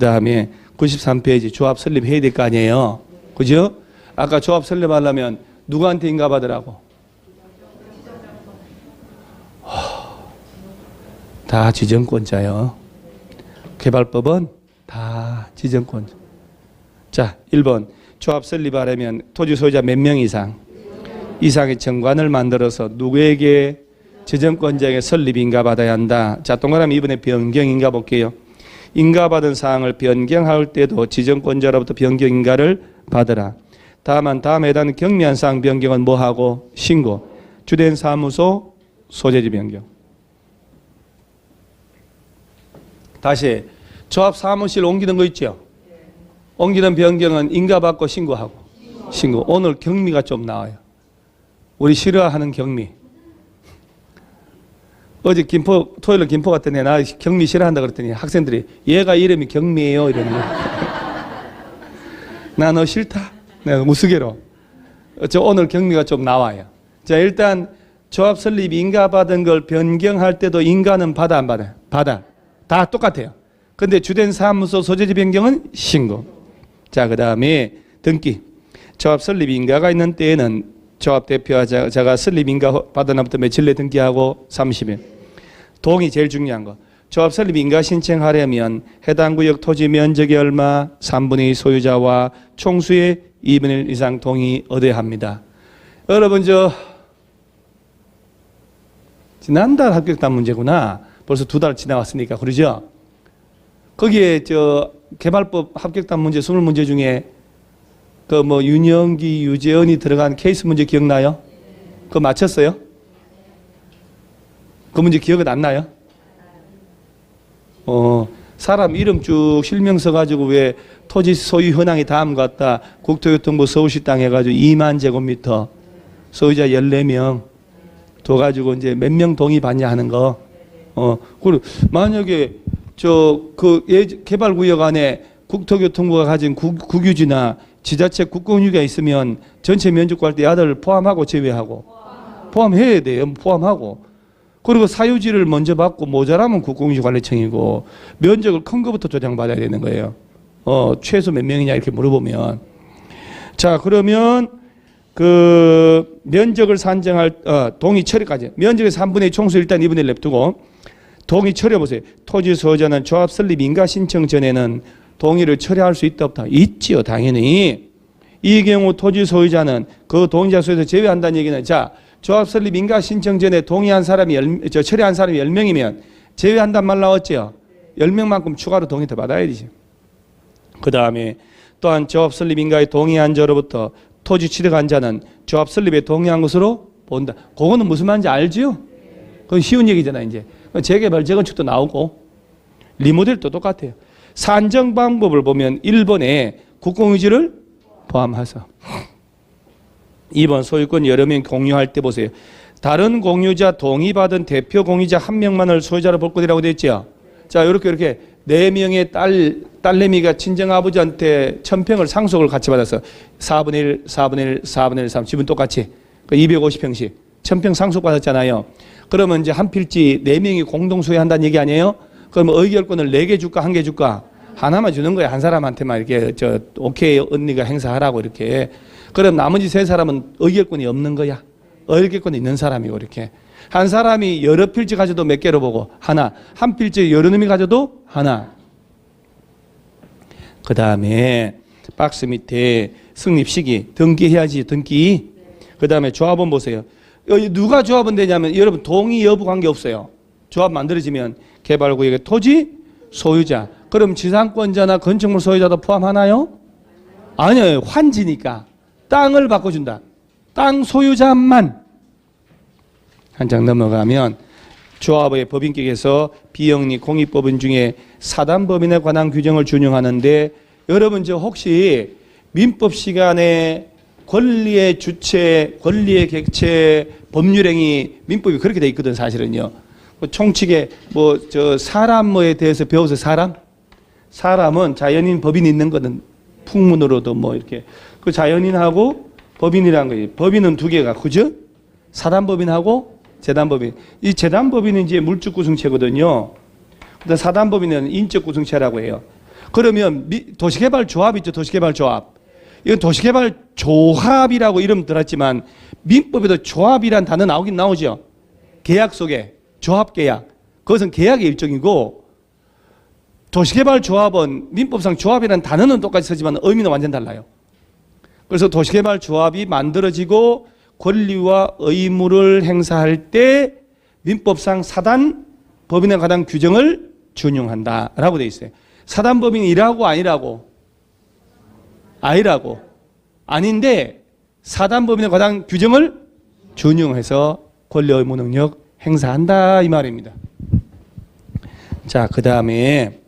다음에 93페이지 조합 설립해야 될 거 아니에요. 그죠? 아까 조합 설립하려면 누구한테 인가받으라고? 다 지정권자요. 개발법은 다 지정권자. 자, 1번. 조합 설립하려면 토지 소유자 몇 명 이상의 정관을 만들어서 누구에게 지정권자에게 설립 인가받아야 한다. 자, 동그라미 이번에 변경 인가 볼게요. 인가받은 사항을 변경할 때도 지정권자로부터 변경 인가를 받으라. 다만 다음에 해당하는 경미한 사항 변경은 뭐하고? 신고. 주된 사무소 소재지 변경. 다시 조합 사무실 옮기는 거 있죠? 옮기는 변경은 인가받고 신고하고. 신고. 오늘 경미가 좀 나와요. 우리 싫어하는 경미. 어제 토요일에 김포 갔더니 나 경미 싫어한다 그랬더니 학생들이 얘가 이름이 경미예요 이러는 거야. 나 너 싫다. 내가 무스개로. 오늘 경미가 좀 나와요. 자, 일단 조합 설립 인가받은 걸 변경할 때도 인가는 받아 안 받아요? 받아. 다 똑같아요. 근데 주된 사무소 소재지 변경은 신고. 자, 그 다음에 등기. 조합 설립 인가가 있는 때에는 조합 대표자가 설립 인가 받은 날부터 며칠 내 등기하고 30일. 동의 제일 중요한 거. 조합 설립 인가 신청하려면 해당 구역 토지 면적이 얼마? 3분의 2 소유자와 총수의 2분의 1 이상 동의 얻어야 합니다. 여러분 지난달 합격단 문제구나. 벌써 2달 지나왔으니까 그러죠? 거기에 개발법 합격단 문제 20문제 중에 윤영기, 유재현이 들어간 케이스 문제 기억나요? 그거 맞췄어요? 그 문제 기억은 안 나요? 사람 이름 쭉 실명 써가지고 왜 토지 소유 현황이 다음 같다. 국토교통부 서울시 땅 해가지고 2만 제곱미터 소유자 14명 둬가지고 이제 몇 명 동의 받냐 하는 거. 그리고 만약에 개발구역 안에 국토교통부가 가진 국유지나 지자체 국공유지가 있으면 전체 면적 구할 때 야들 포함하고 제외하고 포함해야 돼요. 포함하고. 그리고 사유지를 먼저 받고 모자라면 국공유지관리청이고 면적을 큰 것부터 조정받아야 되는 거예요. 최소 몇 명이냐 이렇게 물어보면. 자, 그러면 그 면적을 산정할 동의 처리까지. 면적의 3분의 2 총수 일단 2분의 1 냅두고 동의 처리해 보세요. 토지 소유자는 조합 설립 인가 신청 전에는 동의를 처리할 수 있다 없다? 있지요, 당연히. 이 경우 토지 소유자는 그 동의자 수에서 제외한다는 얘기는 자, 조합 설립 인가 신청 전에 동의한 사람이 처리한 사람이 10명이면 제외한단 말 나왔죠? 10명만큼 추가로 동의 더 받아야 되죠. 그 다음에 또한 조합 설립 인가에 동의한 자로부터 토지 취득한 자는 조합 설립에 동의한 것으로 본다. 그거는 무슨 말인지 알죠? 그건 쉬운 얘기잖아요, 이제. 재개발, 재건축도 나오고 리모델도 똑같아요. 산정 방법을 보면 1번에 국공유지를 포함해서 2번 소유권 여러 명 공유할 때 보세요. 다른 공유자 동의받은 대표 공유자 1명만을 소유자로 볼 것이라고 되어 있죠. 자, 이렇게 4명의 딸내미가 친정아버지한테 1000평을 상속을 같이 받아서 4분의 1, 4분의 1, 4분의 1, 3 집은 똑같이 250평씩 1000평 상속받았잖아요. 그러면 이제 한 필지 4명이 공동 소유한다는 얘기 아니에요? 그러면 의결권을 4개 줄까 1개 줄까? 하나만 주는 거야. 한 사람한테만 이렇게 오케이 언니가 행사하라고 이렇게. 그럼 나머지 3사람은 의결권이 없는 거야. 의결권이 있는 사람이고 이렇게. 한 사람이 여러 필지 가져도 몇 개로 보고 하나. 한 필지 여러 놈이 가져도 하나. 그 다음에 박스 밑에 승립 시기 등기해야지 등기. 그 다음에 조합원 보세요. 누가 조합원 되냐면 여러분 동의 여부 관계없어요. 조합 만들어지면 개발구역의 토지 소유자. 그럼 지상권자나 건축물 소유자도 포함하나요? 아니요. 환지니까. 땅을 바꿔준다. 땅 소유자만. 한 장 넘어가면 조합의 법인격에서 비영리 공익법인 중에 사단법인에 관한 규정을 준용하는데 여러분 혹시 민법 시간에 권리의 주체, 권리의 객체, 법률행위 민법이 그렇게 돼 있거든 사실은요. 총칙에 사람에 대해서 배워서 사람은 자연인 법인이 있는 거는 풍문으로도 이렇게 그 자연인하고 법인이라는 거예요. 법인은 2개가 그죠? 사단법인하고 재단법인. 이 재단법인은 이제 물적 구성체거든요. 근데 사단법인은 인적 구성체라고 해요. 그러면 도시개발조합 있죠. 도시개발조합. 이건 도시개발조합이라고 이름 들었지만 민법에도 조합이란 단어 나오긴 나오죠. 계약 속에 조합계약. 그것은 계약의 일종이고 도시개발조합은 민법상 조합이라는 단어는 똑같이 쓰지만 의미는 완전 달라요. 그래서 도시개발조합이 만들어지고 권리와 의무를 행사할 때 민법상 사단 법인에 관한 규정을 준용한다라고 되어 있어요. 사단 법인이라고 아니라고? 아닌데 사단 법인에 관한 규정을 준용해서 권리 의무 능력 행사한다 이 말입니다. 자, 그 다음에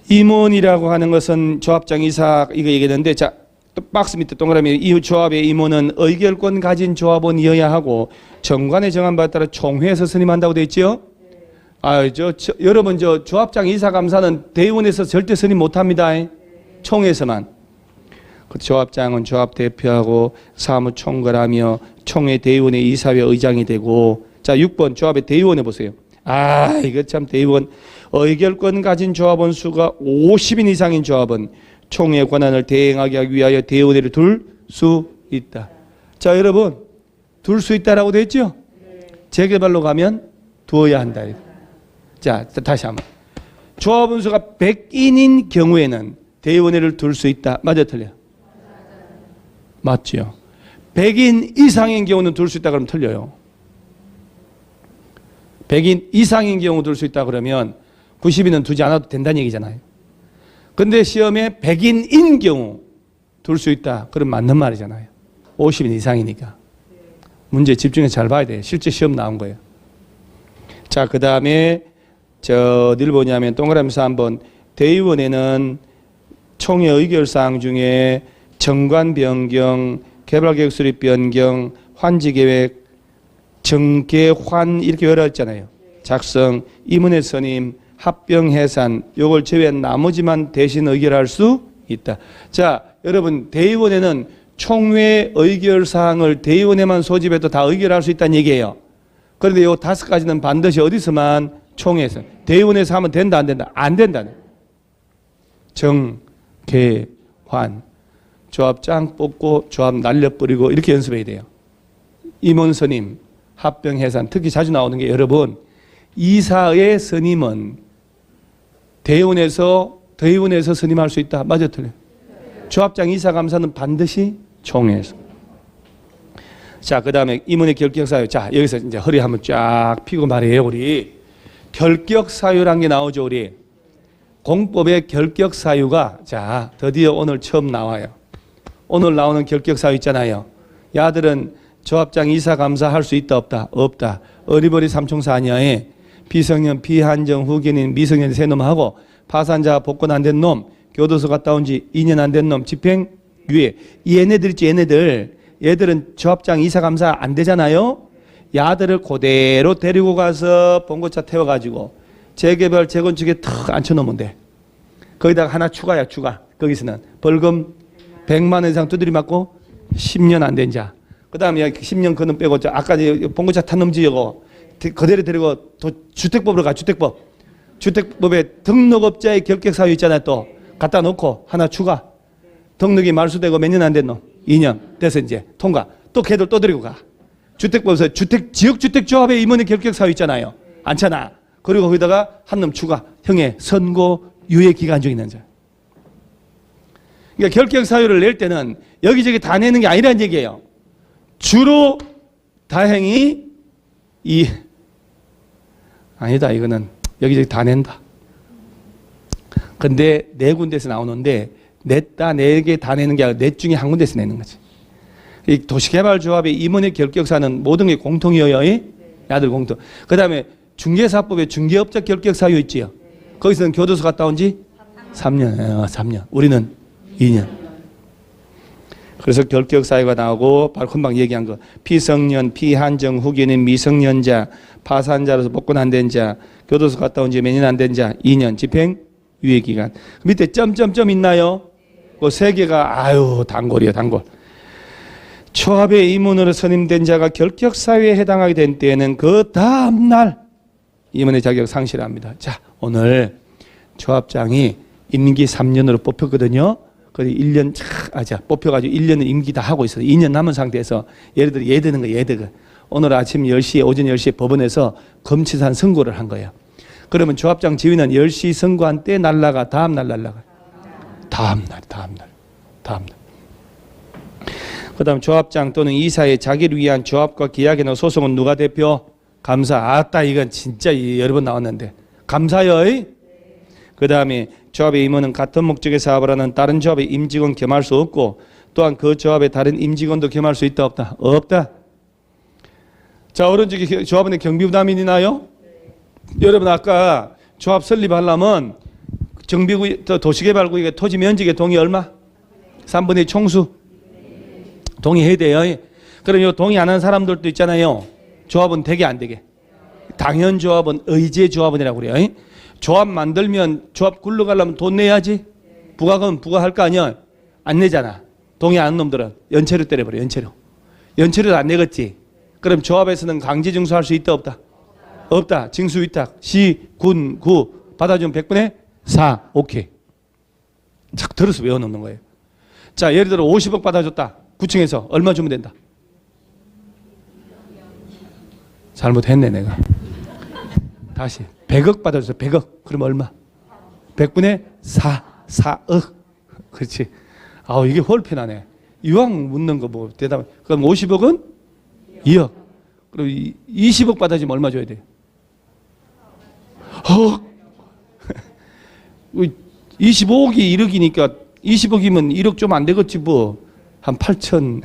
임원이라고 하는 것은 조합장 이사 이거 얘기했는데, 자, 박스 밑에 동그라미 이 조합의 임원은 의결권 가진 조합원이어야 하고 정관의 정한 바에 따라 총회에서 선임한다고 되어 있죠. 여러분 조합장 이사 감사는 대의원에서 절대 선임 못합니다. 총회에서만. 그 조합장은 조합 대표하고 사무총괄하며 총회 대의원의 이사회 의장이 되고, 자 6번 조합의 대의원에 보세요. 이거 참 대의원 의결권 가진 조합원 수가 50인 이상인 조합은 총회 권한을 대행하게 하기 위하여 대의원회를 둘 수 있다. 자 여러분 둘 수 있다라고 되어 있죠. 재개발로 가면 두어야 한다. 자 다시 한번 조합원 수가 100인인 경우에는 대의원회를 둘 수 있다. 맞아 틀려? 맞죠. 100인 이상인 경우는 둘 수 있다 그러면 틀려요. 100인 이상인 경우 둘 수 있다 그러면 90인은 두지 않아도 된다는 얘기잖아요. 근데 시험에 100인인 경우 둘 수 있다. 그럼 맞는 말이잖아요. 50인 이상이니까. 문제 집중해서 잘 봐야 돼요. 실제 시험 나온 거예요. 자, 그 다음에 어디를 보냐면 동그라미에서 한번 대의원회는 총회 의결사항 중에 정관 변경, 개발계획 수립 변경, 환지계획, 정계환 이렇게 여러 있잖아요. 작성, 임원회 선임, 합병 해산 요걸 제외한 나머지만 대신 의결할 수 있다. 자, 여러분 대의원회는 총회 의결 사항을 대의원회만 소집해도 다 의결할 수 있다는 얘기예요. 그런데 요 5가지는 반드시 어디서만? 총회에서. 대의원회에서 하면 된다 안 된다? 안 된다는. 정, 개, 환. 조합장 뽑고 조합 날려버리고 이렇게 연습해야 돼요. 임원 선임, 합병 해산. 특히 자주 나오는 게 여러분 이사의 선임은 대의원에서 선임할 수 있다. 맞아 틀려? 조합장 이사 감사는 반드시 총회에서. 자, 그 다음에 임원의 결격 사유. 자, 여기서 이제 허리 한번 쫙 펴고 말해요. 우리 결격 사유란 게 나오죠. 우리 공법의 결격 사유가 자 드디어 오늘 처음 나와요. 오늘 나오는 결격 사유 있잖아요. 야들은 조합장 이사 감사 할 수 있다 없다? 없다. 어리버리 삼총사 아니야에 비성년 비한정 후견인 미성년 세 놈하고 파산자 복권 안 된 놈 교도소 갔다 온 지 2년 안 된 놈 집행유예. 얘네들 있지 얘들은 조합장 이사 감사 안 되잖아요. 야들을 그대로 데리고 가서 봉고차 태워가지고 재개발 재건축에 탁 앉혀놓으면 돼. 거기다가 하나 추가야 추가. 거기서는 벌금 100만 원 이상 두드리 맞고 10년 안 된 자. 그 다음에 10년 그놈 빼고 아까 봉고차 탄 놈 지고 그대로 데리고 주택법으로 가. 주택법에 등록업자의 결격 사유 있잖아요. 또 갖다 놓고 하나 추가. 등록이 말소되고 몇 년 안 된 놈 2년 돼서 이제 통과. 또 걔들 또 데리고 가. 주택법에서 지역주택조합의 임원의 결격 사유 있잖아요. 않잖아. 그리고 거기다가 한 놈 추가. 형의 선고 유예 기간 중에 있는 자. 그러니까 결격 사유를 낼 때는 여기저기 다 내는 게 아니라는 얘기예요. 주로 다행히 아니다. 이거는 여기저기 다 낸다. 근데 네 군데에서 나오는데 냈다, 네 개 다 내는 게 아니라 넷 중에 한 군데에서 내는 거지. 이 도시개발조합의 임원의 결격사는 모든 게 공통이어요. 야들 공통. 그 다음에 중개사법에 중개업자 결격 사유 있지요. 거기서는 교도소 갔다 온 지 3년. 3년. 우리는 2년. 그래서 결격 사유가 나오고 바로 금방 얘기한 거. 피성년, 피한정, 후견인, 미성년자, 파산자로서 복권 안 된 자, 교도소 갔다 온 지 몇 년 안 된 자, 2년 집행 유예 기간. 밑에 점점점 있나요? 그 세 개가 단골이에요, 단골. 조합의 임원으로 선임된 자가 결격 사유에 해당하게 된 때에는 그 다음 날 임원의 자격 상실합니다. 자, 오늘 조합장이 임기 3년으로 뽑혔거든요. 그래서 1년 뽑혀가지고 1년은 임기 다 하고 있어요. 2년 남은 상태에서 예를 들어 예되는 거예요. 예되가. 오늘 아침 10시에 오전 10시에 법원에서 검치산 선고를 한 거예요. 그러면 조합장 지휘는 10시 선고한 때 날라가 다음 날 날라가. 다음 날. 그다음 조합장 또는 이사의 자기를 위한 조합과 계약이나 소송은 누가 대표? 감사. 아따 이건 진짜 여러 번 나왔는데 감사요. 그 다음에 조합의 임원은 같은 목적의 사업을 하는 다른 조합의 임직원 겸할 수 없고 또한 그 조합의 다른 임직원도 겸할 수 있다 없다? 없다. 자, 오른쪽에 조합원의 경비 부담이 있나요? 여러분 아까 조합 설립하려면 정비구 도시개발구역의 토지 면적의 동의 얼마? 3분의 2 총수 동의해야 돼요. 그럼 이 동의 안 하는 사람들도 있잖아요. 조합은 되게 안 되게. 당연 조합은 의제 조합원이라고 그래요. 조합 만들면 조합 굴러가려면 돈 내야지. 부가금 부과할 거 아니야. 안 내잖아. 동의 안 하는 놈들은 연체료 때려버려. 연체료도 안 내겠지. 그럼 조합에서는 강제 징수할 수 있다 없다? 없다. 징수 위탁 시, 군, 구 받아주면 100분의 4. 오케이. 착 들어서 외워놓는 거예요. 자, 예를 들어 50억 받아줬다. 구청에서 얼마 주면 된다? 잘못했네 내가. 다시 100억 받아줬어. 100억. 그럼 얼마? 100분의 4. 4억. 그렇지. 아우 이게 홀편하네. 이왕 묻는 거 뭐 대답. 그럼 50억은 2억. 그럼 20억 받아주면 얼마 줘야 돼? 25억이 1억이니까 20억이면 1억 좀 안 되겠지 뭐. 한 8천.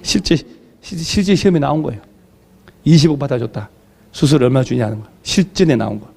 실제 시험에 나온 거예요. 20억 받아줬다. 수술 얼마 주냐는 거. 실전에 나온 거.